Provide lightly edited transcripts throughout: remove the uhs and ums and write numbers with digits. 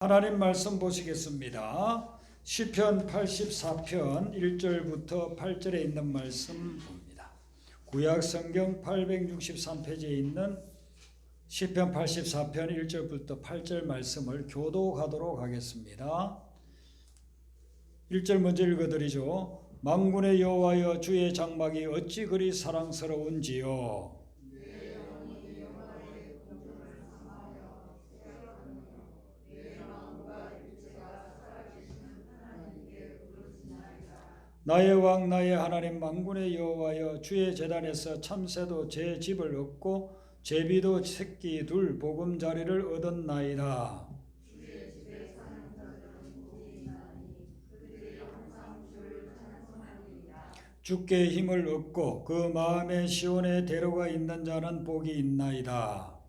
하나님 말씀 보시겠습니다. 시편 84편 1절부터 8절에 있는 말씀 봅니다. 구약 성경 863페이지에 있는 시편 84편 1절부터 8절 말씀을 교독하도록 하겠습니다. 1절 먼저 읽어드리죠. 만군의 여호와여, 주의 장막이 어찌 그리 사랑스러운지요. 나의 왕 나의 하나님 만군의 여호와여, 주의 제단에서 참새도 제 집을 얻고 제비도 새끼 둘 보금자리를 얻었나이다. 주께 힘을 얻고 그 마음에 시온에 대로가 있는 자는 복이 있나이다.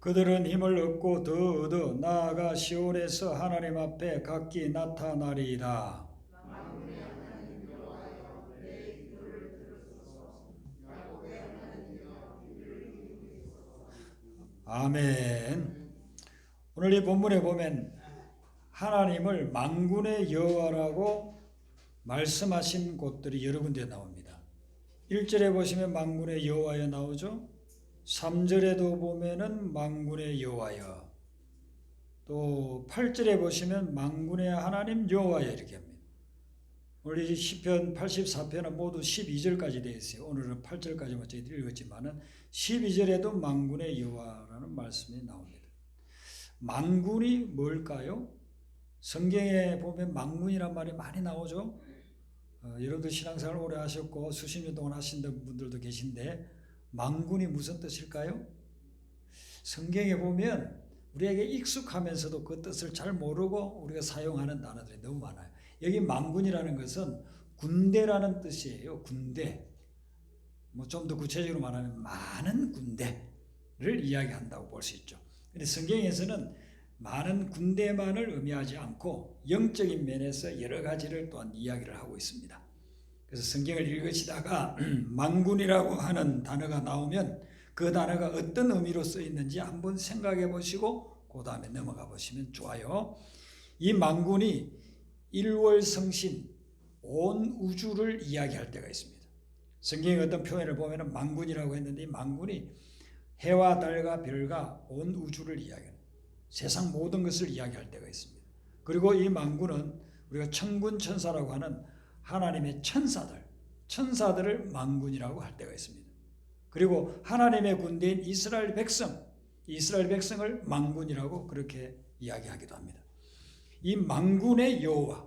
그들은 힘을 얻고 더 얻어 나아가 시온에서 하나님 앞에 각기 나타나리이다. 아멘. 오늘 이 본문에 보면 하나님을 만군의 여호와라고 말씀하신 곳들이 여러 군데 나옵니다. 1절에 보시면 만군의 여호와여 나오죠. 3절에도 보면은 만군의 여호와여, 또 8절에 보시면 만군의 하나님 여호와여 이렇게 합니다. 오늘 이 시편 84편은 모두 12절까지 되어 있어요. 오늘은 8절까지만 저희들이 읽었지만은 12절에도 만군의 여호와라는 말씀이 나옵니다. 만군이 뭘까요? 성경에 보면 만군이란 말이 많이 나오죠. 여러분들 신앙생활 오래 하셨고 수십 년 동안 하신 분들도 계신데 만군이 무슨 뜻일까요? 성경에 보면 우리에게 익숙하면서도 그 뜻을 잘 모르고 우리가 사용하는 단어들이 너무 많아요. 여기 만군이라는 것은 군대라는 뜻이에요. 군대. 좀 더 구체적으로 말하면 많은 군대를 이야기한다고 볼 수 있죠. 근데 성경에서는 많은 군대만을 의미하지 않고 영적인 면에서 여러 가지를 또한 이야기를 하고 있습니다. 그래서 성경을 읽으시다가 만군이라고 하는 단어가 나오면 그 단어가 어떤 의미로 쓰여 있는지 한번 생각해 보시고 그 다음에 넘어가 보시면 좋아요. 이 만군이 일월성신 온 우주를 이야기할 때가 있습니다. 성경의 어떤 표현을 보면 만군이라고 했는데 이 만군이 해와 달과 별과 온 우주를 이야기하는 세상 모든 것을 이야기할 때가 있습니다. 그리고 이 만군은 우리가 천군천사라고 하는 하나님의 천사들을 만군이라고 할 때가 있습니다. 그리고 하나님의 군대인 이스라엘 백성을 만군이라고 그렇게 이야기하기도 합니다. 이 만군의 여호와,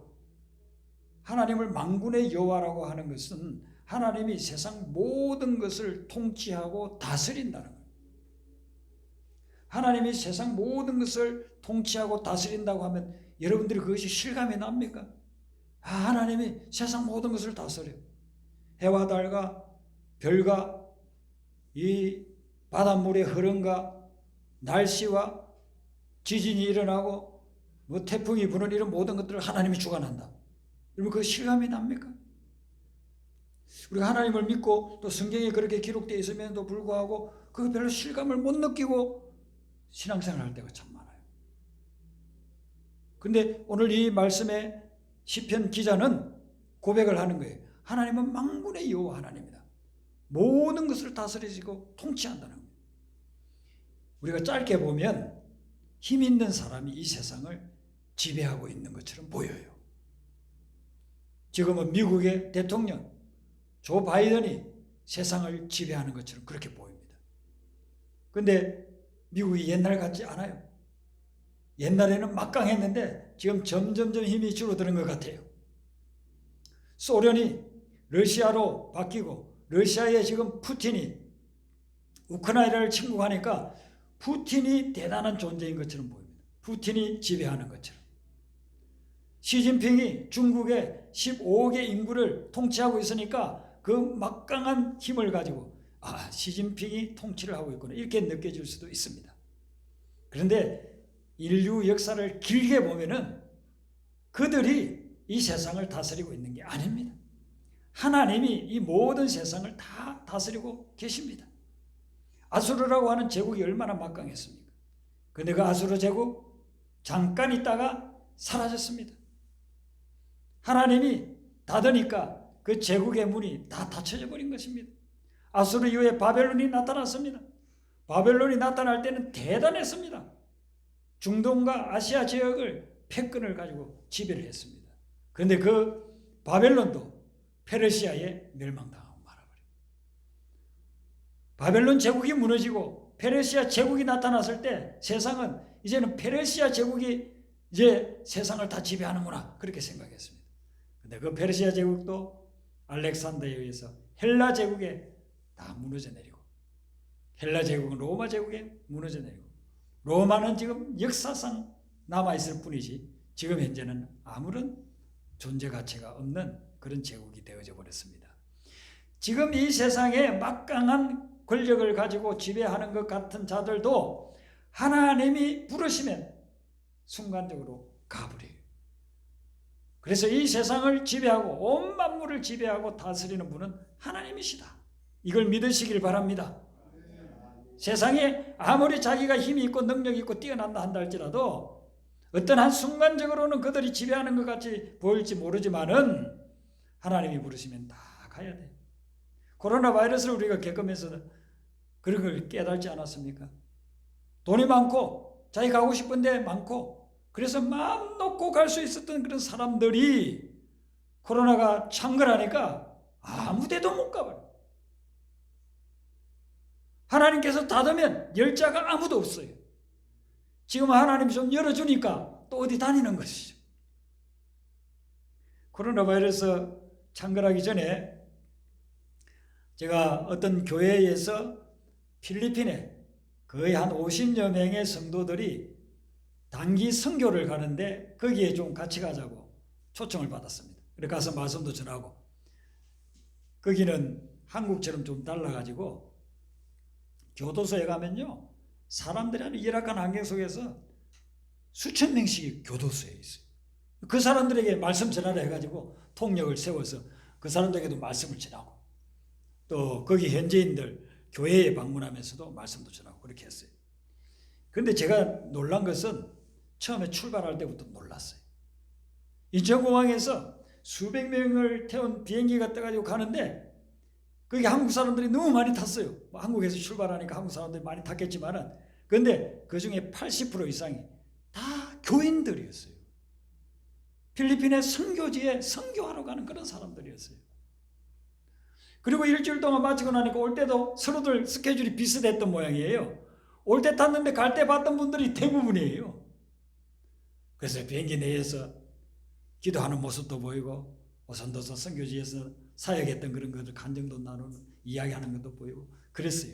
하나님을 만군의 여호와라고 하는 것은 하나님이 세상 모든 것을 통치하고 다스린다는 거예요. 하나님이 세상 모든 것을 통치하고 다스린다고 하면 여러분들이 그것이 실감이 납니까? 하나님이 세상 모든 것을 다스려요. 해와 달과 별과 이 바닷물의 흐름과 날씨와 지진이 일어나고 태풍이 부는 이런 모든 것들을 하나님이 주관한다. 여러분 그 실감이 납니까? 우리가 하나님을 믿고 또 성경에 그렇게 기록되어 있음에도 불구하고 그 별로 실감을 못 느끼고 신앙생활 할 때가 참 많아요. 근데 오늘 이 말씀에 시편 기자는 고백을 하는 거예요. 하나님은 만군의 여호와 하나님이다. 모든 것을 다스리시고 통치한다는 거예요. 우리가 짧게 보면 힘 있는 사람이 이 세상을 지배하고 있는 것처럼 보여요. 지금은 미국의 대통령 조 바이든이 세상을 지배하는 것처럼 그렇게 보입니다. 그런데 미국이 옛날 같지 않아요. 옛날에는 막강했는데 지금 점점점 힘이 줄어드는 것 같아요. 소련이 러시아로 바뀌고 러시아에 지금 푸틴이 우크라이나를 침공하니까 푸틴이 대단한 존재인 것처럼 보입니다. 푸틴이 지배하는 것처럼. 시진핑이 중국의 15억의 인구를 통치하고 있으니까 그 막강한 힘을 가지고 시진핑이 통치를 하고 있구나 이렇게 느껴질 수도 있습니다. 그런데 인류 역사를 길게 보면은 그들이 이 세상을 다스리고 있는 게 아닙니다. 하나님이 이 모든 세상을 다 다스리고 계십니다. 아수르라고 하는 제국이 얼마나 막강했습니까? 근데 그 아수르 제국 잠깐 있다가 사라졌습니다. 하나님이 닫으니까 그 제국의 문이 다 닫혀져 버린 것입니다. 아수르 이후에 바벨론이 나타났습니다. 바벨론이 나타날 때는 대단했습니다. 중동과 아시아 지역을 패권을 가지고 지배를 했습니다. 그런데 그 바벨론도 페르시아에 멸망당하고 말아버립니다. 바벨론 제국이 무너지고 페르시아 제국이 나타났을 때 세상은 이제는 페르시아 제국이 이제 세상을 다 지배하는구나 그렇게 생각했습니다. 그런데 그 페르시아 제국도 알렉산더에 의해서 헬라 제국에 다 무너져 내리고, 헬라 제국은 로마 제국에 무너져 내리고, 로마는 지금 역사상 남아있을 뿐이지 지금 현재는 아무런 존재 가치가 없는 그런 제국이 되어져 버렸습니다. 지금 이 세상에 막강한 권력을 가지고 지배하는 것 같은 자들도 하나님이 부르시면 순간적으로 가버려요. 그래서 이 세상을 지배하고 온 만물을 지배하고 다스리는 분은 하나님이시다. 이걸 믿으시길 바랍니다. 세상에 아무리 자기가 힘이 있고 능력이 있고 뛰어난다 한다 할지라도 어떤 한 순간적으로는 그들이 지배하는 것 같이 보일지 모르지만은 하나님이 부르시면 다 가야 돼요. 코로나 바이러스를 우리가 겪으면서 그런 걸 깨달지 않았습니까? 돈이 많고 자기 가고 싶은 데 많고 그래서 마음 놓고 갈 수 있었던 그런 사람들이 코로나가 창궐하니까 아무 데도 못 가버려. 하나님께서 닫으면 열자가 아무도 없어요. 지금 하나님이 좀 열어주니까 또 어디 다니는 것이죠. 코로나 바이러스 창궐하기 전에 제가 어떤 교회에서 필리핀에 거의 한 50여 명의 성도들이 단기 선교를 가는데 거기에 좀 같이 가자고 초청을 받았습니다. 그래서 가서 말씀도 전하고, 거기는 한국처럼 좀 달라가지고 교도소에 가면요 사람들이 아주 열악한 환경 속에서 수천 명씩이 교도소에 있어요. 그 사람들에게 말씀 전하라 해가지고 통역을 세워서 그 사람들에게도 말씀을 전하고, 또 거기 현지인들 교회에 방문하면서도 말씀도 전하고 그렇게 했어요. 그런데 제가 놀란 것은 처음에 출발할 때부터 놀랐어요. 인천공항에서 수백 명을 태운 비행기가 떠가지고 가는데 거기 한국 사람들이 너무 많이 탔어요. 한국에서 출발하니까 한국 사람들이 많이 탔겠지만은, 그런데 그 중에 80% 이상이 다 교인들이었어요. 필리핀의 선교지에 선교하러 가는 그런 사람들이었어요. 그리고 일주일 동안 마치고 나니까 올 때도 서로들 스케줄이 비슷했던 모양이에요. 올 때 탔는데 갈 때 봤던 분들이 대부분이에요. 그래서 비행기 내에서 기도하는 모습도 보이고 오선도서 선교지에서 사역했던 그런 것들 간증도 나누는 이야기하는 것도 보이고 그랬어요.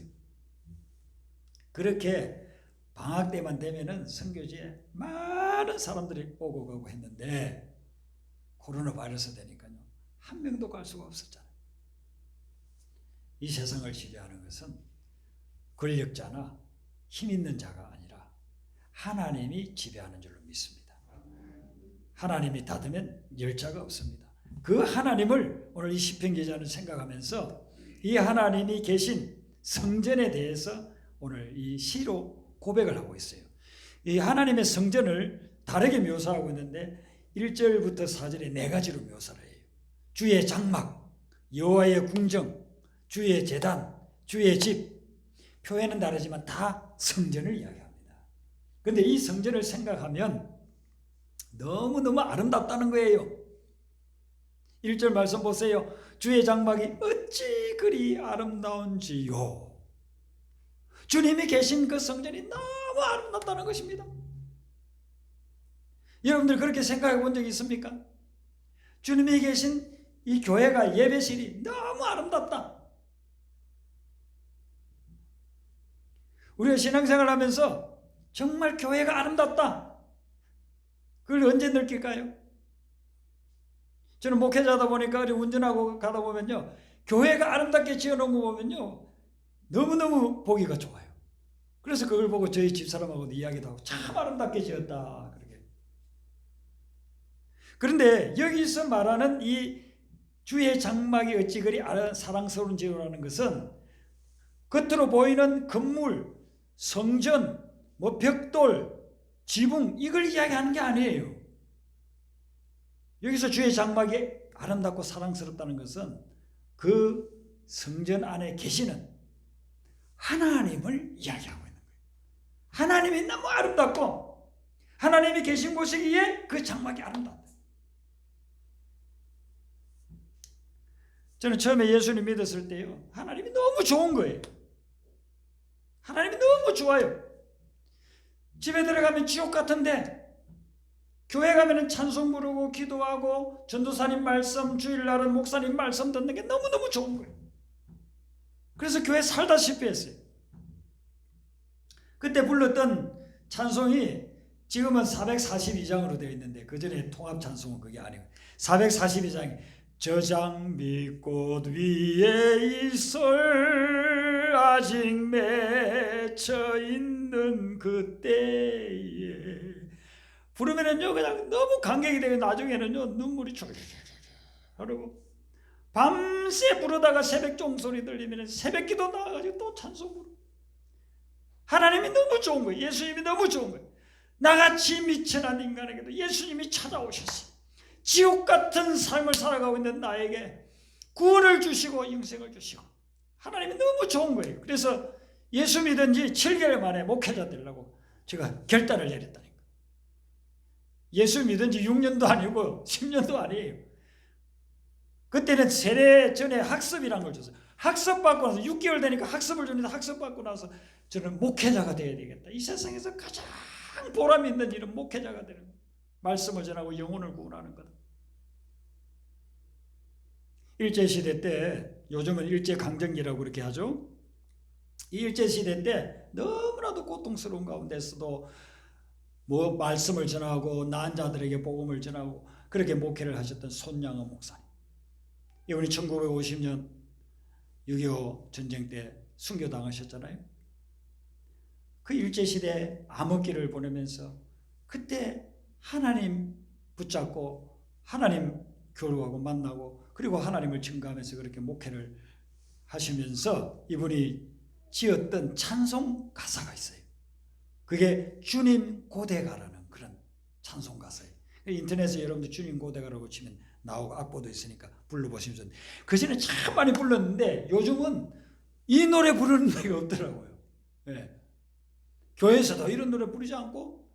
그렇게 방학 때만 되면은 선교지에 많은 사람들이 오고 가고 했는데 코로나 바이러스 되니까요 한 명도 갈 수가 없었잖아요. 이 세상을 지배하는 것은 권력자나 힘 있는 자가 아니라 하나님이 지배하는 줄로 믿습니다. 하나님이 닫으면 열자가 없습니다. 그 하나님을 오늘 이 시편 기자는 생각하면서 이 하나님이 계신 성전에 대해서 오늘 이 시로 고백을 하고 있어요. 이 하나님의 성전을 다르게 묘사하고 있는데 1절부터 4절에 네 가지로 묘사를 해요. 주의 장막, 여호와의 궁정, 주의 제단, 주의 집. 표현은 다르지만 다 성전을 이야기합니다. 그런데 이 성전을 생각하면 너무너무 아름답다는 거예요. 1절 말씀 보세요. 주의 장막이 어찌 그리 아름다운지요. 주님이 계신 그 성전이 너무 아름답다는 것입니다. 여러분들 그렇게 생각해 본 적이 있습니까? 주님이 계신 이 교회가 예배실이 너무 아름답다. 우리가 신앙생활 하면서 정말 교회가 아름답다. 그걸 언제 느낄까요? 저는 목회자다 보니까 운전하고 가다 보면요 교회가 아름답게 지어놓은 거 보면요 너무너무 보기가 좋아요. 그래서 그걸 보고 저희 집사람하고도 이야기도 하고 참 아름답게 지었다 그러게. 그런데 여기서 말하는 이 주의 장막이 어찌 그리 사랑스러운지라는 것은 겉으로 보이는 건물, 성전, 벽돌, 지붕 이걸 이야기하는 게 아니에요. 여기서 주의 장막이 아름답고 사랑스럽다는 것은 그 성전 안에 계시는 하나님을 이야기하고 있는 거예요. 하나님이 너무 아름답고 하나님이 계신 곳이기에 그 장막이 아름답다. 저는 처음에 예수님 믿었을 때요, 하나님이 너무 좋은 거예요. 하나님이 너무 좋아요. 집에 들어가면 지옥 같은데 교회 가면은 찬송 부르고 기도하고 전도사님 말씀, 주일날은 목사님 말씀 듣는 게 너무너무 좋은 거예요. 그래서 교회 살다시피 했어요. 그때 불렀던 찬송이 지금은 442장으로 되어 있는데 그전에 통합 찬송은 그게 아니고 442장이 저 장미꽃 위에 이슬 아직 맺혀 있는 그때에 부르면은요 그냥 너무 감격이 되고 나중에는요 눈물이 쫄쫄쫄 흐르고 밤새 부르다가 새벽 종소리 들리면 새벽 기도 나와가지고 또 찬송 부르고 하나님이 너무 좋은 거예요. 예수님이 너무 좋은 거예요. 나같이 미천한 인간에게도 예수님이 찾아오셨어요. 지옥 같은 삶을 살아가고 있는 나에게 구원을 주시고 영생을 주시고 하나님이 너무 좋은 거예요. 그래서 예수 믿은 지 7개월 만에 목회자 되려고 제가 결단을 내렸다니까. 예수 믿은 지 6년도 아니고 10년도 아니에요. 그때는 세례 전에 학습이라는 걸 줬어요. 학습받고 나서 6개월 되니까 학습을 주는데 학습받고 나서 저는 목회자가 되어야 되겠다. 이 세상에서 가장 보람 있는 일은 목회자가 되는 거예요. 말씀을 전하고 영혼을 구원하는 거다. 일제시대 때, 요즘은 일제강점기라고 그렇게 하죠. 이 일제시대 때 너무나도 고통스러운 가운데서도 뭐 말씀을 전하고 나은 자들에게 복음을 전하고 그렇게 목회를 하셨던 손양호 목사님. 이분이 1950년 6.25 전쟁 때 순교당하셨잖아요. 그 일제시대 암흑기를 보내면서 그때 하나님 붙잡고 하나님 교류하고 만나고 그리고 하나님을 증거하면서 그렇게 목회를 하시면서 이분이 지었던 찬송 가사가 있어요. 그게 주님 고대가라는 그런 찬송 가사예요. 인터넷에 여러분들 주님 고대가라고 치면 나오고 악보도 있으니까 불러보시면 좋은데 그전에 참 많이 불렀는데 요즘은 이 노래 부르는 데가 없더라고요. 네. 교회에서도 이런 노래 부르지 않고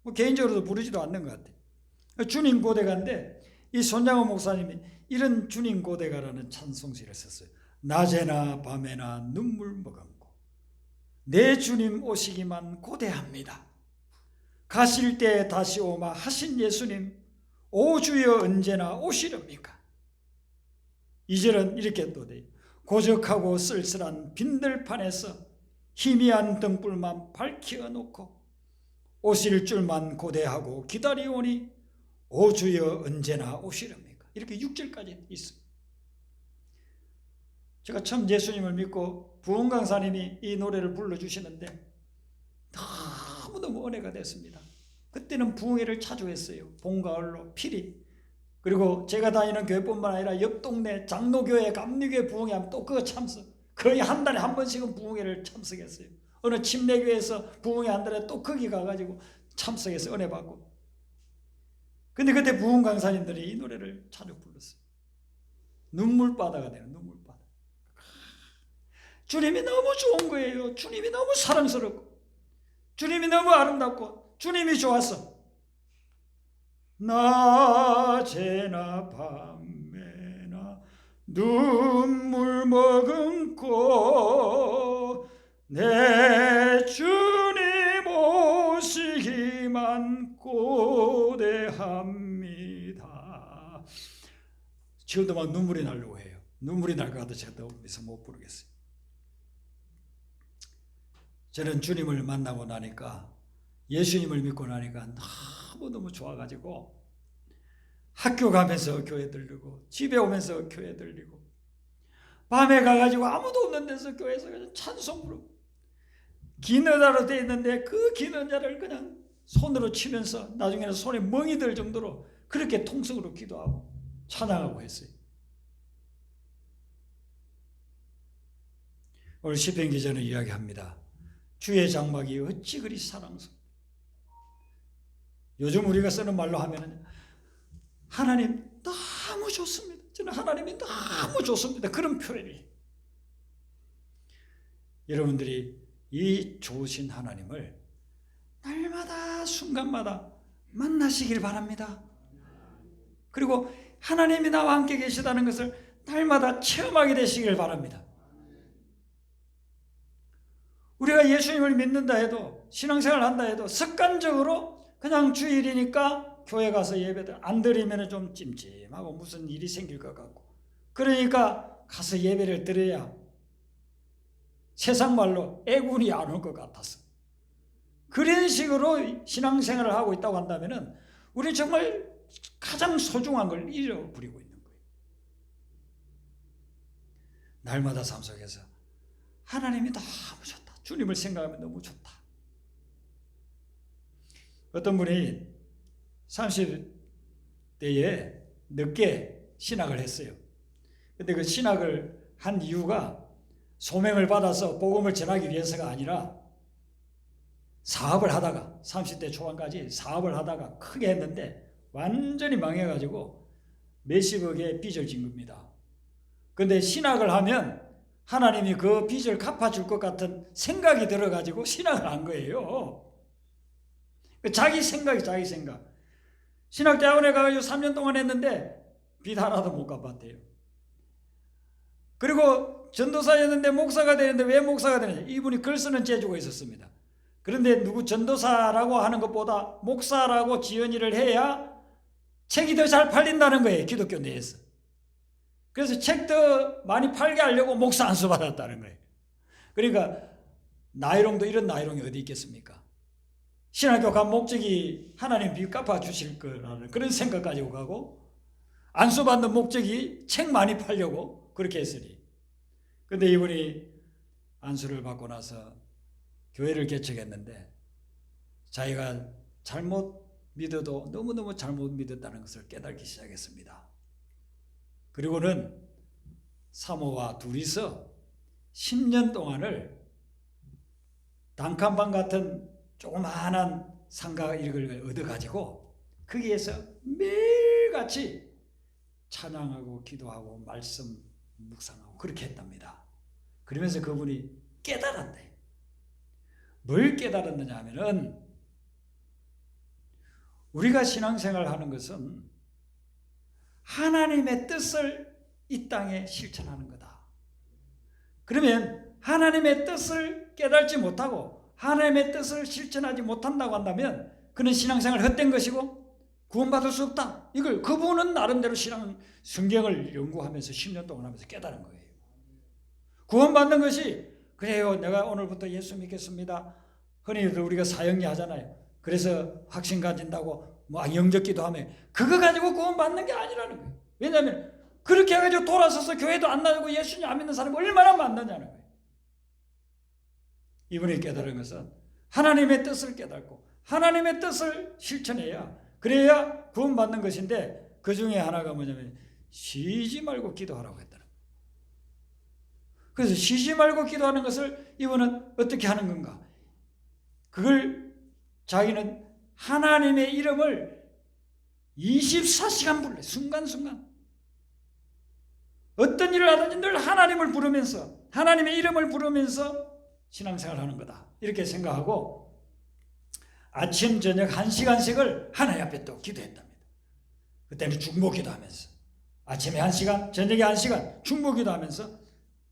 뭐 개인적으로도 부르지도 않는 것 같아요. 주님 고대가인데 이 손양호 목사님이 이런 주님 고대가라는 찬송시를 썼어요. 낮에나 밤에나 눈물 머금고 내 주님 오시기만 고대합니다. 가실 때 다시 오마 하신 예수님 오 주여 언제나 오시렵니까? 2절은 이렇게 또 돼요. 고적하고 쓸쓸한 빈들판에서 희미한 등불만 밝혀놓고 오실 줄만 고대하고 기다리오니 오 주여 언제나 오시렵니까? 이렇게 6절까지 있어요. 제가 처음 예수님을 믿고 부흥 강사님이 이 노래를 불러주시는데 너무너무 은혜가 됐습니다. 그때는 부흥회를 자주 했어요. 봄가을로 필히. 그리고 제가 다니는 교회뿐만 아니라 옆 동네 장로교회 감리교회 부흥회 하면 또 그거 참석. 거의 한 달에 한 번씩은 부흥회를 참석했어요. 어느 침례교회에서 부흥회 한 달에 또 거기 가가지고 참석해서 은혜 받고. 근데 그때 부흥 강사님들이 이 노래를 자주 불렀어요. 눈물바다가 되는 눈물바다. 주님이 너무 좋은 거예요. 주님이 너무 사랑스럽고 주님이 너무 아름답고 주님이 좋았어. 낮에나 밤에나 눈물 머금고 내 주님 오시기만 고대합니다. 지금도 막 눈물이 나려고 해요. 눈물이 날 것 같아서 제가 너무해서 못 부르겠어요. 저는 주님을 만나고 나니까 예수님을 믿고 나니까 너무너무 좋아가지고 학교 가면서 교회 들리고 집에 오면서 교회 들리고 밤에 가가지고 아무도 없는 데서 교회에서 그냥 찬송 부르고 긴 의자로 되어 있는데 그 긴 의자를 그냥 손으로 치면서 나중에는 손에 멍이 들 정도로 그렇게 통성으로 기도하고 찬양하고 했어요. 오늘 시편 기자는 이야기합니다. 주의 장막이 어찌 그리 사랑스러워. 요즘 우리가 쓰는 말로 하면 하나님 너무 좋습니다. 저는 하나님이 너무 좋습니다. 그런 표현이. 여러분들이 이 좋으신 하나님을 날마다 순간마다 만나시길 바랍니다. 그리고 하나님이 나와 함께 계시다는 것을 날마다 체험하게 되시길 바랍니다. 우리가 예수님을 믿는다 해도, 신앙생활을 한다 해도 습관적으로 그냥 주일이니까 교회 가서 예배를 안 드리면 좀 찜찜하고 무슨 일이 생길 것 같고, 그러니까 가서 예배를 드려야 세상 말로 애군이 안 올 것 같아서 그런 식으로 신앙생활을 하고 있다고 한다면 우리 정말 가장 소중한 걸 잃어버리고 있는 거예요. 날마다 삶 속에서 하나님이 너무 좋다, 주님을 생각하면 너무 좋다. 어떤 분이 30대에 늦게 신학을 했어요. 근데 그 신학을 한 이유가 소명을 받아서 복음을 전하기 위해서가 아니라 사업을 하다가 30대 초반까지 사업을 하다가 크게 했는데 완전히 망해가지고 몇십억의 빚을 진 겁니다. 근데 신학을 하면 하나님이 그 빚을 갚아줄 것 같은 생각이 들어가지고 신학을 한 거예요. 자기 생각이 자기 생각. 신학대학원에 가가지고 3년 동안 했는데 빚 하나도 못 갚았대요. 그리고 전도사였는데 목사가 되는데 왜 목사가 되느냐? 이분이 글 쓰는 재주가 있었습니다. 그런데 누구 전도사라고 하는 것보다 목사라고 지언이를 해야 책이 더 잘 팔린다는 거예요. 기독교 내에서. 그래서 책 더 많이 팔게 하려고 목사 안수 받았다는 거예요. 그러니까 나이롱도 이런 나이롱이 어디 있겠습니까? 신학교 간 목적이 하나님 빚 갚아주실 거라는 그런 생각 가지고 가고, 안수 받는 목적이 책 많이 팔려고 그렇게 했으니. 근데 이분이 안수를 받고 나서 교회를 개척했는데 자기가 잘못 믿어도 너무너무 잘못 믿었다는 것을 깨닫기 시작했습니다. 그리고는 사모와 둘이서 10년 동안을 단칸방 같은 조그마한 상가 이걸 얻어가지고 거기에서 매일같이 찬양하고 기도하고 말씀 묵상하고 그렇게 했답니다. 그러면서 그분이 깨달았대. 뭘 깨달았느냐 하면은 우리가 신앙생활을 하는 것은 하나님의 뜻을 이 땅에 실천하는 거다. 그러면 하나님의 뜻을 깨달지 못하고 하나님의 뜻을 실천하지 못한다고 한다면 그는 신앙생활 헛된 것이고 구원받을 수 없다. 이걸 그분은 나름대로 성경을 연구하면서 10년 동안 하면서 깨달은 거예요. 구원받는 것이 그래요. 내가 오늘부터 예수 믿겠습니다. 흔히들 우리가 사형리 하잖아요. 그래서 확신 가진다고 영접기도 하면 그거 가지고 구원받는 게 아니라는 거예요. 왜냐하면 그렇게 해가지고 돌아서서 교회도 안 나오고 예수님 안 믿는 사람이 얼마나 많느냐는 거예요. 이분이 깨달은 것은 하나님의 뜻을 깨닫고 하나님의 뜻을 실천해야, 그래야 구원받는 것인데, 그 중에 하나가 뭐냐면 쉬지 말고 기도하라고 했다는 거예요. 그래서 쉬지 말고 기도하는 것을 이분은 어떻게 하는 건가? 그걸 자기는 하나님의 이름을 24시간 불러. 순간순간. 어떤 일을 하든지 늘 하나님을 부르면서, 하나님의 이름을 부르면서 신앙생활을 하는 거다. 이렇게 생각하고 아침 저녁 1시간씩을 하나님 앞에 또 기도했답니다. 그때는 중보기도 하면서 아침에 1시간, 저녁에 1시간 중보기도 하면서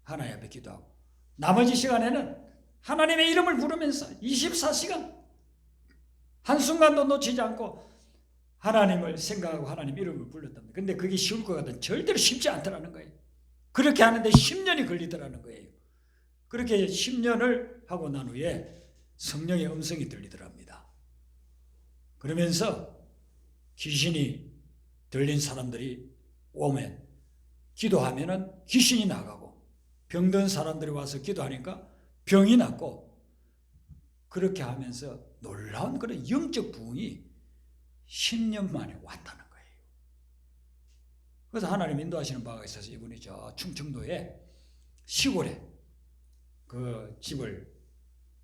하나님 앞에 기도하고, 나머지 시간에는 하나님의 이름을 부르면서 24시간 한순간도 놓치지 않고 하나님을 생각하고 하나님 이름을 불렀답니다. 근데 그게 쉬울 것 같은 절대로 쉽지 않더라는 거예요. 그렇게 하는데 10년이 걸리더라는 거예요. 그렇게 10년을 하고 난 후에 성령의 음성이 들리더랍니다. 그러면서 귀신이 들린 사람들이 오면, 기도하면은 귀신이 나가고, 병든 사람들이 와서 기도하니까 병이 낫고, 그렇게 하면서 놀라운 그런 영적 부흥이 10년 만에 왔다는 거예요. 그래서 하나님 인도하시는 바가 있어서 이분이 저 충청도에 시골에 그 집을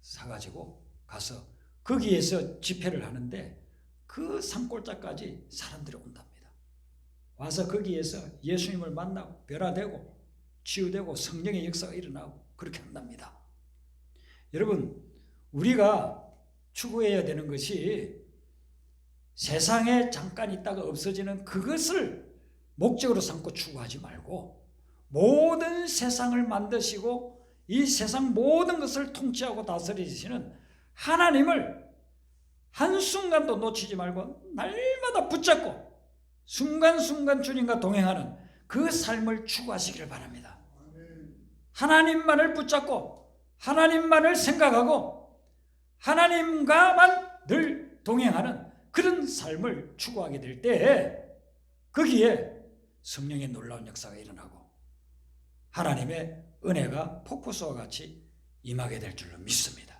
사가지고 가서 거기에서 집회를 하는데 그 산골짜까지 사람들이 온답니다. 와서 거기에서 예수님을 만나고 변화되고 치유되고 성령의 역사가 일어나고 그렇게 한답니다. 여러분, 우리가 추구해야 되는 것이 세상에 잠깐 있다가 없어지는 그것을 목적으로 삼고 추구하지 말고 모든 세상을 만드시고 이 세상 모든 것을 통치하고 다스리시는 하나님을 한순간도 놓치지 말고 날마다 붙잡고 순간순간 주님과 동행하는 그 삶을 추구하시기를 바랍니다. 하나님만을 붙잡고 하나님만을 생각하고 하나님과만 늘 동행하는 그런 삶을 추구하게 될 때 거기에 성령의 놀라운 역사가 일어나고 하나님의 은혜가 폭포수와 같이 임하게 될 줄로 믿습니다.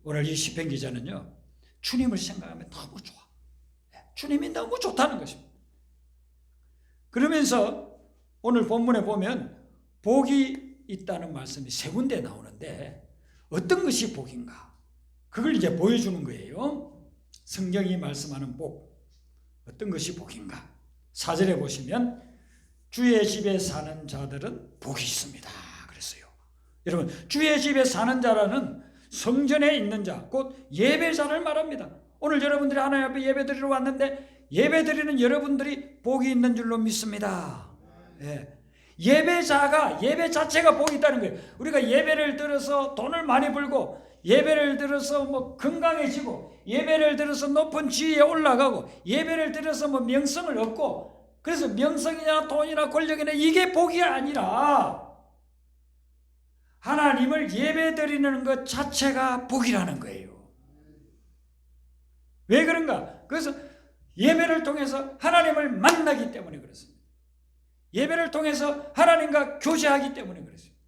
오늘 이 시편 기자는요, 주님을 생각하면 너무 좋아. 주님이 너무 좋다는 것입니다. 그러면서 오늘 본문에 보면 복이 있다는 말씀이 세 군데 나오는데 어떤 것이 복인가? 그걸 이제 보여주는 거예요. 성경이 말씀하는 복, 어떤 것이 복인가? 4절에 보시면 주의 집에 사는 자들은 복이 있습니다. 그랬어요. 여러분, 주의 집에 사는 자라는 성전에 있는 자, 곧 예배자를 말합니다. 오늘 여러분들이 하나님 앞에 예배드리러 왔는데 예배드리는 여러분들이 복이 있는 줄로 믿습니다. 예배자가, 예배 자체가 복이 있다는 거예요. 우리가 예배를 들어서 돈을 많이 벌고 예배를 들어서 뭐 건강해지고 예배를 들어서 높은 지위에 올라가고 예배를 들어서 뭐 명성을 얻고 그래서 명성이나 돈이나 권력이나 이게 복이 아니라 하나님을 예배드리는 것 자체가 복이라는 거예요. 왜 그런가? 그래서 예배를 통해서 하나님을 만나기 때문에 그렇습니다. 예배를 통해서 하나님과 교제하기 때문에 그렇습니다.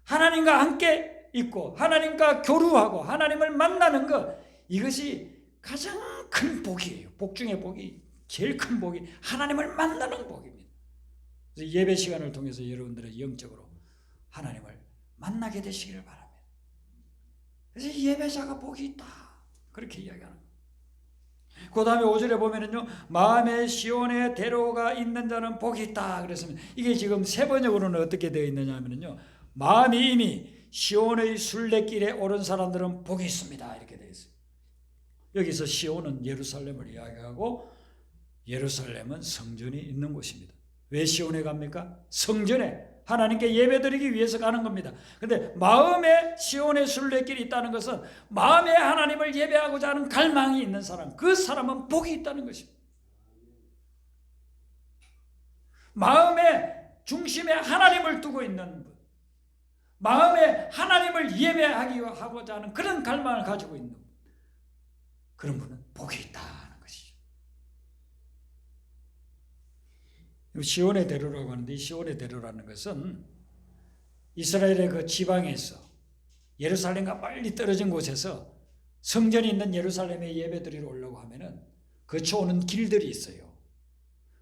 하나님과 함께 있고 하나님과 교류하고 하나님을 만나는 것, 이것이 가장 큰 복이에요. 복 중에 복이 제일 큰 복이 하나님을 만나는 복입니다. 그래서 예배 시간을 통해서 여러분들의 영적으로 하나님을 만나게 되시기를 바랍니다. 그래서 예배자가 복이 있다, 그렇게 이야기하는 거예요. 그 다음에 5절에 보면은요, 마음에 시온의 대로가 있는 자는 복이 있다 그랬습니다. 이게 지금 세 번역으로는 어떻게 되어 있느냐 하면요, 마음이 이미 시온의 순례길에 오른 사람들은 복이 있습니다, 이렇게 되어 있어요. 여기서 시온은 예루살렘을 이야기하고 예루살렘은 성전이 있는 곳입니다. 왜 시온에 갑니까? 성전에 하나님께 예배드리기 위해서 가는 겁니다. 그런데 마음에 시온의 순례길이 있다는 것은 마음에 하나님을 예배하고자 하는 갈망이 있는 사람, 그 사람은 복이 있다는 것입니다. 마음의 중심에 하나님을 두고 있는 분, 마음에 하나님을 예배하고자 하는 그런 갈망을 가지고 있는 분, 그런 분은 복이 있다는 것이죠. 시온의 대로라고 하는데, 이 시온의 대로라는 것은 이스라엘의 그 지방에서 예루살렘과 멀리 떨어진 곳에서 성전이 있는 예루살렘에 예배드리러 오려고 하면은 거쳐오는 길들이 있어요.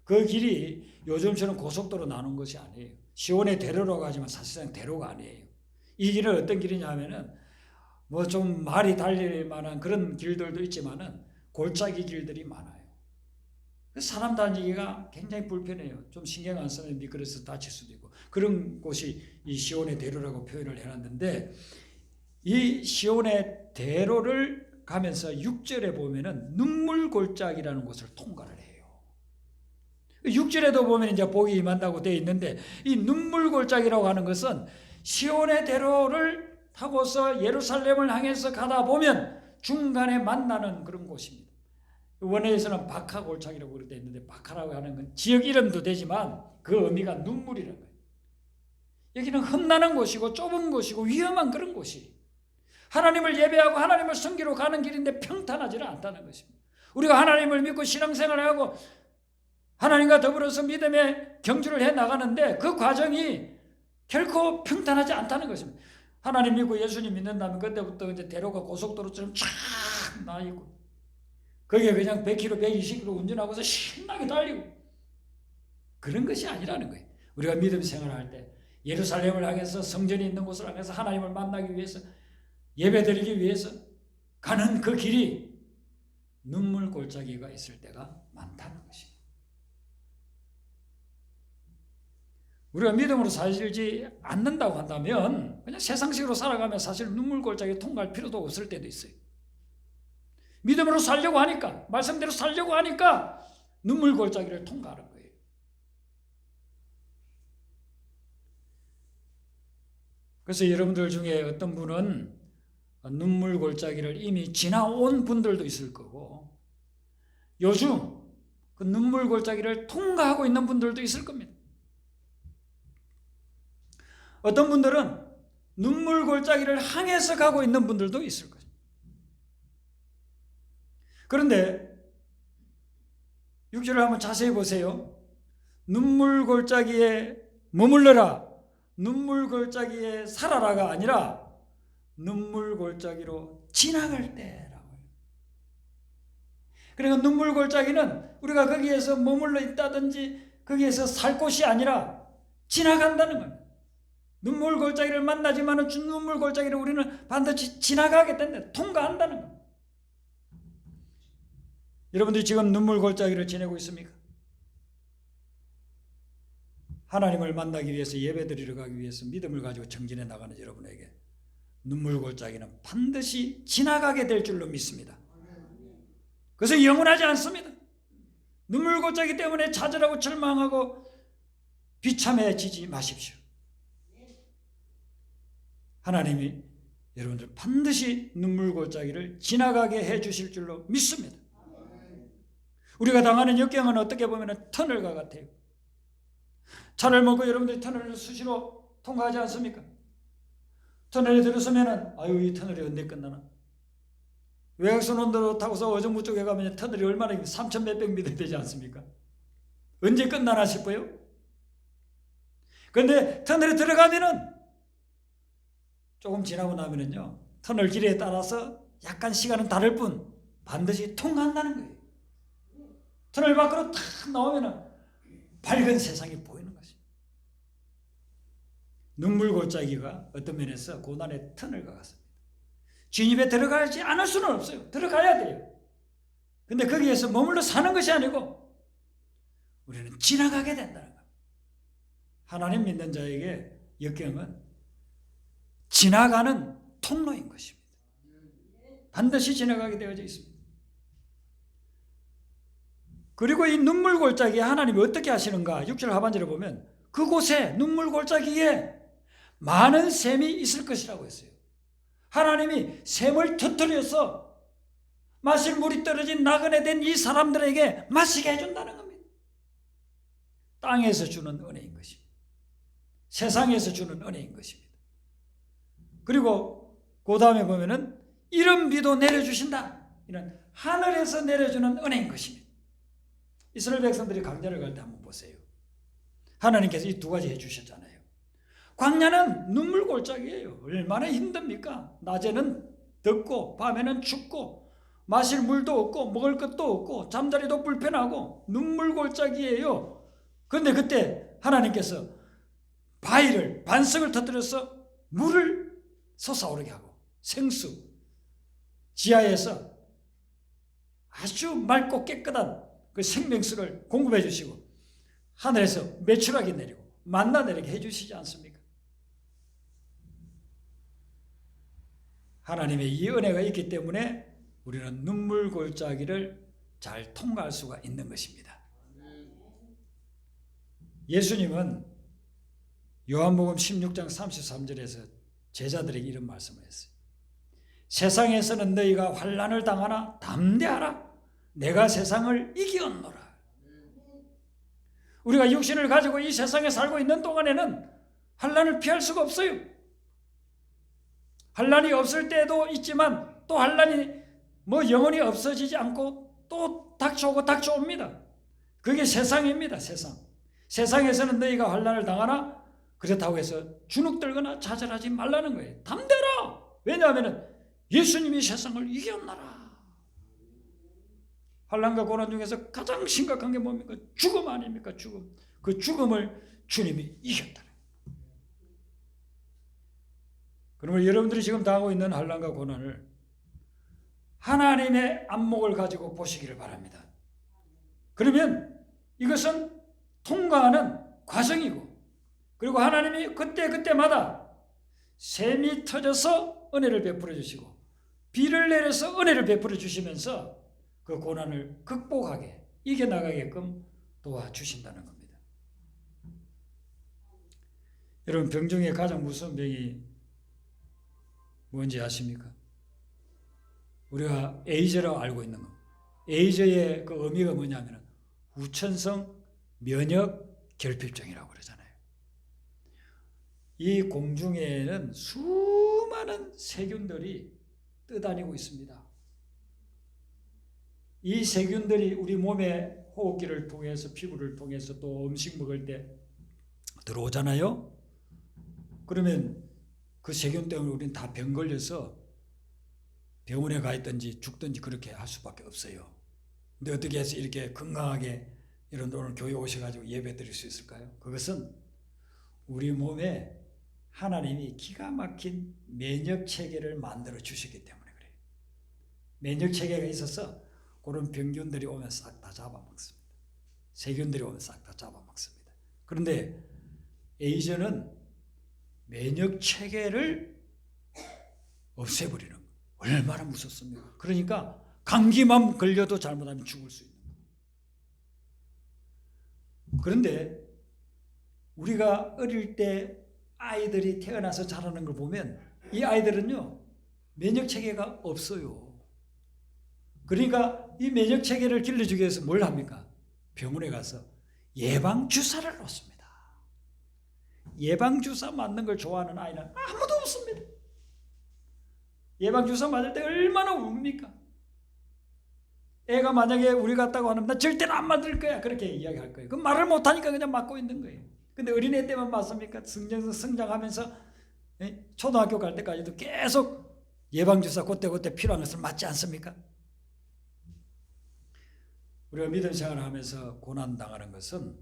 그 길이 요즘처럼 고속도로 나눈 것이 아니에요. 시온의 대로라고 하지만 사실상 대로가 아니에요. 이 길은 어떤 길이냐 하면은 뭐 좀 말이 달릴 만한 그런 길들도 있지만은 골짜기 길들이 많아요. 사람 다니기가 굉장히 불편해요. 좀 신경 안 쓰면 미끄러져서 다칠 수도 있고, 그런 곳이 이 시온의 대로라고 표현을 해놨는데, 이 시온의 대로를 가면서 6절에 보면은 눈물 골짜기라는 곳을 통과를 해요. 6절에도 보면 이제 복이 임한다고 되어 있는데, 이 눈물 골짜기라고 하는 것은 시온의 대로를 타고서 예루살렘을 향해서 가다 보면 중간에 만나는 그런 곳입니다. 원어에서는 바카 골짜기라고 그렇게 있는데, 바카라고 하는 건 지역 이름도 되지만 그 의미가 눈물이라는 거예요. 여기는 험난한 곳이고 좁은 곳이고 위험한 그런 곳이, 하나님을 예배하고 하나님을 섬기러 가는 길인데 평탄하지는 않다는 것입니다. 우리가 하나님을 믿고 신앙생활을 하고 하나님과 더불어서 믿음의 경주를 해 나가는데 그 과정이 결코 평탄하지 않다는 것입니다. 하나님 믿고 예수님 믿는다면 그때부터 이제 대로가 고속도로처럼 쫙 나 있고, 거기에 그냥 100km, 120km 운전하고서 신나게 달리고, 그런 것이 아니라는 거예요. 우리가 믿음 생활할 때 예루살렘을 향해서 성전이 있는 곳을 향해서 하나님을 만나기 위해서 예배드리기 위해서 가는 그 길이 눈물 골짜기가 있을 때가 많다는 것입니다. 우리가 믿음으로 살지 않는다고 한다면 그냥 세상식으로 살아가면 사실 눈물 골짜기 통과할 필요도 없을 때도 있어요. 믿음으로 살려고 하니까, 말씀대로 살려고 하니까 눈물 골짜기를 통과하는 거예요. 그래서 여러분들 중에 어떤 분은 눈물 골짜기를 이미 지나온 분들도 있을 거고, 요즘 그 눈물 골짜기를 통과하고 있는 분들도 있을 겁니다. 어떤 분들은 눈물 골짜기를 향해서 가고 있는 분들도 있을 거예요. 그런데 6절을 한번 자세히 보세요. 눈물 골짜기에 머물러라, 눈물 골짜기에 살아라가 아니라 눈물 골짜기로 지나갈 때라고요. 그러니까 눈물 골짜기는 우리가 거기에서 머물러 있다든지 거기에서 살 곳이 아니라 지나간다는 거예요. 눈물 골짜기를 만나지만 눈물 골짜기를 우리는 반드시 지나가게 된다, 통과한다는 거예요. 여러분들이 지금 눈물 골짜기를 지내고 있습니까? 하나님을 만나기 위해서, 예배드리러 가기 위해서 믿음을 가지고 정진해 나가는 여러분에게 눈물 골짜기는 반드시 지나가게 될 줄로 믿습니다. 그래서 영원하지 않습니다. 눈물 골짜기 때문에 좌절하고 절망하고 비참해지지 마십시오. 하나님이 여러분들 반드시 눈물 골짜기를 지나가게 해주실 줄로 믿습니다. 우리가 당하는 역경은 어떻게 보면 터널과 같아요. 차를 먹고 여러분들이 터널을 수시로 통과하지 않습니까? 터널에 들어서면 아유, 이 터널이 언제 끝나나? 외곽선원도로 타고서 어정부 쪽에 가면 터널이 얼마나 3,000 몇백 미터 되지 않습니까? 언제 끝나나 싶어요? 그런데 터널에 들어가면은 조금 지나고 나면은요, 터널 길에 따라서 약간 시간은 다를 뿐 반드시 통과한다는 거예요. 터널 밖으로 탁 나오면은 밝은 세상이 보이는 것입니다. 눈물 골짜기가 어떤 면에서 고난의 터널과 같습니다. 진입에 들어가지 않을 수는 없어요. 들어가야 돼요. 근데 거기에서 머물러 사는 것이 아니고 우리는 지나가게 된다는 겁니다. 하나님 믿는 자에게 역경은 지나가는 통로인 것입니다. 반드시 지나가게 되어져 있습니다. 그리고 이 눈물 골짜기에 하나님이 어떻게 하시는가? 6절 하반절에 보면 그곳에 눈물 골짜기에 많은 샘이 있을 것이라고 했어요. 하나님이 샘을 터뜨려서 마실 물이 떨어진 나그네 된 이 사람들에게 마시게 해준다는 겁니다. 땅에서 주는 은혜인 것입니다. 세상에서 주는 은혜인 것입니다. 그리고 그 다음에 보면은 이런 비도 내려주신다. 이런 하늘에서 내려주는 은혜인 것입니다. 이스라엘 백성들이 광야를 갈 때 한번 보세요. 하나님께서 이 두 가지 해주셨잖아요. 광야는 눈물 골짜기예요. 얼마나 힘듭니까? 낮에는 덥고 밤에는 춥고 마실 물도 없고 먹을 것도 없고 잠자리도 불편하고 눈물 골짜기예요. 그런데 그때 하나님께서 바위를, 반석을 터뜨려서 물을 솟아오르게 하고 생수, 지하에서 아주 맑고 깨끗한 그 생명수를 공급해 주시고 하늘에서 매출하게 내리고 만나 내리게 해주시지 않습니까? 하나님의 이 은혜가 있기 때문에 우리는 눈물 골짜기를 잘 통과할 수가 있는 것입니다. 예수님은 요한복음 16장 33절에서 제자들에게 이런 말씀을 했어요. 세상에서는 너희가 환난을 당하나 담대하라. 내가 세상을 이기었노라. 우리가 육신을 가지고 이 세상에 살고 있는 동안에는 환난을 피할 수가 없어요. 환난이 없을 때도 있지만 또 환난이 영원히 없어지지 않고 또 닥쳐오고 닥쳐옵니다. 그게 세상입니다. 세상에서는 너희가 환난을 당하나 그렇다고 해서 주눅들거나 좌절하지 말라는 거예요. 담대라. 왜냐하면 예수님이 세상을 이겼나라. 환난과 고난 중에서 가장 심각한 게 뭡니까? 죽음 아닙니까? 죽음. 그 죽음을 주님이 이겼다는 거예요. 그러면 여러분들이 지금 당하고 있는 환난과 고난을 하나님의 안목을 가지고 보시기를 바랍니다. 그러면 이것은 통과하는 과정이고, 그리고 하나님이 그때마다 샘이 터져서 은혜를 베풀어 주시고 비를 내려서 은혜를 베풀어 주시면서 그 고난을 극복하게 이겨나가게끔 도와주신다는 겁니다. 여러분, 병 중에 가장 무서운 병이 뭔지 아십니까? 우리가 에이즈라고 알고 있는 거. 에이즈의 그 의미가 뭐냐면 후천성 면역 결핍증이라고 그러잖아요. 이 공중에는 수많은 세균들이 떠다니고 있습니다. 이 세균들이 우리 몸의 호흡기를 통해서, 피부를 통해서, 또 음식 먹을 때 들어오잖아요. 그러면 그 세균 때문에 우리는 다 병 걸려서 병원에 가 있든지 죽든지 그렇게 할 수밖에 없어요. 근데 어떻게 해서 이렇게 건강하게 여러분들 오늘 교회 오셔가지고 예배 드릴 수 있을까요? 그것은 우리 몸에 하나님이 기가 막힌 면역 체계를 만들어 주셨기 때문에 그래요. 면역 체계가 있어서 그런 병균들이 오면 싹 다 잡아먹습니다. 세균들이 오면 싹 다 잡아먹습니다. 그런데 에이즈는 면역 체계를 없애버리는 거예요. 얼마나 무섭습니까? 그러니까 감기만 걸려도 잘못하면 죽을 수 있는 거예요. 그런데 우리가 어릴 때 아이들이 태어나서 자라는 걸 보면 이 아이들은요, 면역 체계가 없어요. 그러니까 이 면역 체계를 길러주기 위해서 뭘 합니까? 병원에 가서 예방 주사를 놓습니다. 예방 주사 맞는 걸 좋아하는 아이는 아무도 없습니다. 예방 주사 맞을 때 얼마나 웁니까? 애가 만약에 우리 같다고 하면 나 절대로 안 맞을 거야, 그렇게 이야기할 거예요. 그 말을 못하니까 그냥 맞고 있는 거예요. 근데 어린애 때만 맞습니까? 성장하면서 초등학교 갈 때까지도 계속 예방주사 그때 필요한 것을 맞지 않습니까? 우리가 믿음 생활을 하면서 고난당하는 것은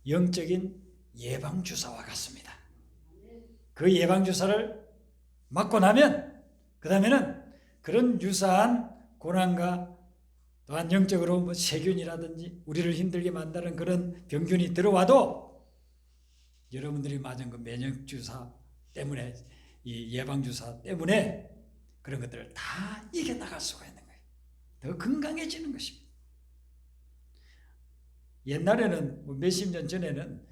영적인 예방주사와 같습니다. 그 예방주사를 맞고 나면 그 다음에는 그런 유사한 고난과 또한 영적으로 뭐 세균이라든지 우리를 힘들게 만드는 그런 병균이 들어와도 여러분들이 맞은 그 면역주사 때문에, 이 예방주사 때문에 그런 것들을 다 이겨나갈 수가 있는 거예요. 더 건강해지는 것입니다. 옛날에는 뭐 몇십 년 전에는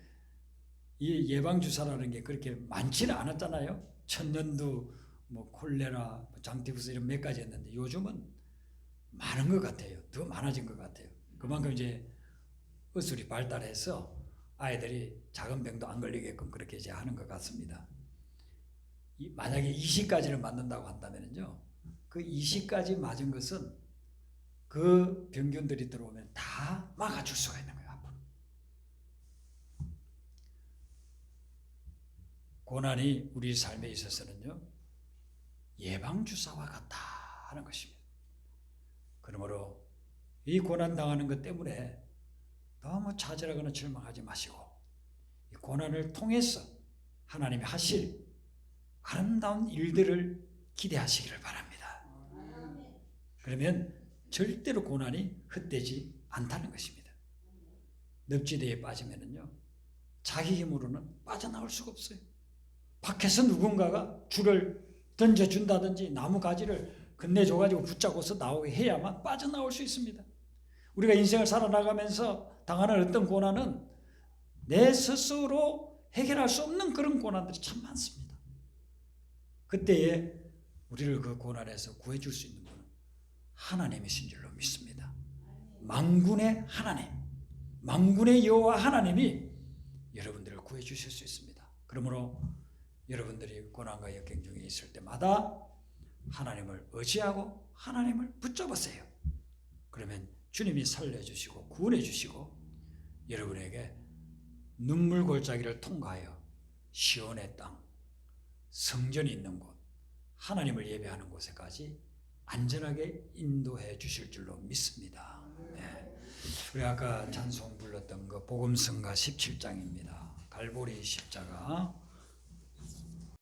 이 예방주사라는 게 그렇게 많지는 않았잖아요. 천년두, 뭐 콜레라, 장티푸스 이런 몇 가지 했는데 요즘은 많은 것 같아요. 더 많아진 것 같아요. 그만큼 이제 의술이 발달해서 아이들이 작은 병도 안 걸리게끔 그렇게 이제 하는 것 같습니다. 만약에 20가지를 맞는다고 한다면요, 그 20가지 맞은 것은 그 병균들이 들어오면 다 막아줄 수가 있는 거예요. 앞으로 고난이 우리 삶에 있어서는요, 예방주사와 같다 하는 것입니다. 그러므로 이 고난 당하는 것 때문에 너무 좌절하거나 절망하지 마시고 이 고난을 통해서 하나님이 하실 아름다운 일들을 기대하시기를 바랍니다. 그러면 절대로 고난이 헛되지 않다는 것입니다. 늪지대에 빠지면은요, 자기 힘으로는 빠져나올 수가 없어요. 밖에서 누군가가 줄을 던져준다든지 나무 가지를 건네줘가지고 붙잡고서 나오게 해야만 빠져나올 수 있습니다. 우리가 인생을 살아나가면서 당하는 어떤 고난은 내 스스로 해결할 수 없는 그런 고난들이 참 많습니다. 그때에 우리를 그 고난에서 구해줄 수 있는 분은 하나님이신 줄로 믿습니다. 만군의 하나님, 만군의 여호와 하나님이 여러분들을 구해주실 수 있습니다. 그러므로 여러분들이 고난과 역경 중에 있을 때마다 하나님을 의지하고 하나님을 붙잡으세요. 그러면 주님이 살려주시고 구원해주시고 여러분에게 눈물 골짜기를 통과하여 시온의 땅, 성전이 있는 곳, 하나님을 예배하는 곳에까지 안전하게 인도해 주실 줄로 믿습니다. 네. 우리 아까 찬송 불렀던 그 복음성가 17장입니다. 갈보리 십자가